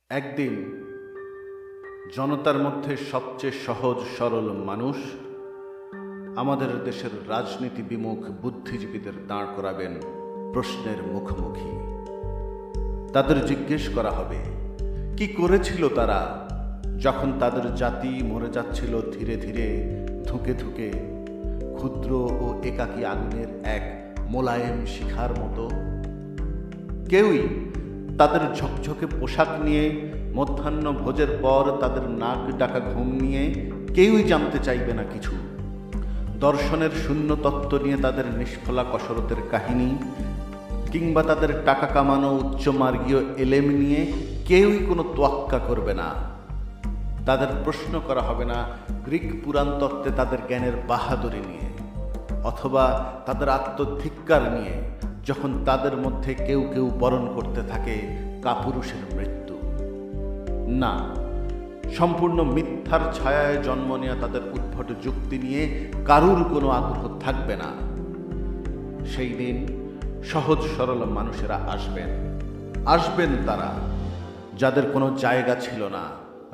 একদিন জনতার মধ্যে সবচেয়ে সহজ সরল মানুষ আমাদের দেশের রাজনীতি বিমুখ বুদ্ধিজীবীদের দাঁড় করাবেন প্রশ্নের মুখোমুখি। তাদের জিজ্ঞেস করা হবে, কি করেছিল তারা যখন তাদের জাতি মরে যাচ্ছিল ধীরে ধীরে ধুঁকে ধুঁকে ক্ষুদ্র ও একাকী আগুনের এক মোলায়েম শিখার মতো। কেউই তাদের ঝকঝকে পোশাক নিয়ে মধ্যাহ্ন ভোজের পর তাদের নাক ডাকা ঘুম নিয়ে কেউই জানতে চাইবে না কিছু। দর্শনের শূন্য তত্ত্ব নিয়ে তাদের নিষ্ফলা কসরতের কাহিনী কিংবা তাদের টাকা কামানো উচ্চমার্গীয় এলেম নিয়ে কেউই কোনো তোয়াক্কা করবে না। তাদের প্রশ্ন করা হবে না গ্রিক পুরাণ তত্ত্বে তাদের জ্ঞানের বাহাদুরি নিয়ে, অথবা তাদের আত্মধিক্কার নিয়ে যখন তাদের মধ্যে কেউ কেউ বরণ করতে থাকে কাপুরুষের মৃত্যু। না, সম্পূর্ণ মিথ্যার ছায়ায় জন্ম নেওয়া তাদের উদ্ভট যুক্তি নিয়ে কারুর কোনো আগ্রহ থাকবে না। সেই দিন সহজ সরল মানুষেরা আসবেন তারা যাদের কোনো জায়গা ছিল না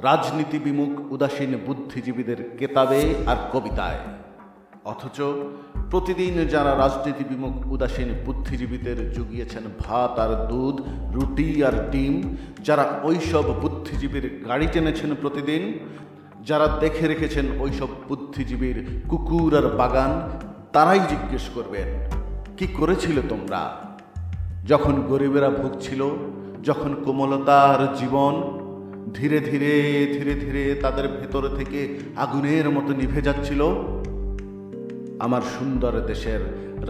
রাজনীতি বিমুখ উদাসীন বুদ্ধিজীবীদের কেতাবে আর কবিতায়। অথচ প্রতিদিন যারা রাজনীতি বিমুখ উদাসীন বুদ্ধিজীবীদের জুগিয়েছেন ভাত আর দুধ, রুটি আর ডিম, যারা ওইসব বুদ্ধিজীবীর গাড়ি টেনেছেন প্রতিদিন, যারা দেখে রেখেছেন ওইসব বুদ্ধিজীবীর কুকুর আর বাগান, তারাই জিজ্ঞেস করবেন, কি করেছিল তোমরা যখন গরিবেরা ভুগছিল, যখন কোমলতার জীবন ধীরে ধীরে ধীরে ধীরে তাদের ভেতর থেকে আগুনের মতো নিভে যাচ্ছিল। আমার সুন্দর দেশের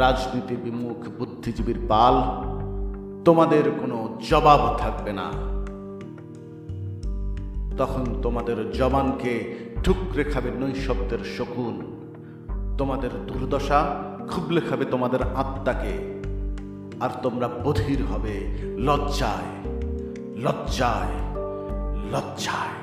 রাজনীতি বিমুখ বুদ্ধিজীবীর পাল, তোমাদের কোনো জবাব থাকবে না। তখন তোমাদের জবানকে ঠুকরে খাবে নৈশব্দের শকুন, তোমাদের দুর্দশা খুবলে খাবে তোমাদের আত্মাকে, আর তোমরা বধির হবে লজ্জায় লজ্জায় লজ্জায়।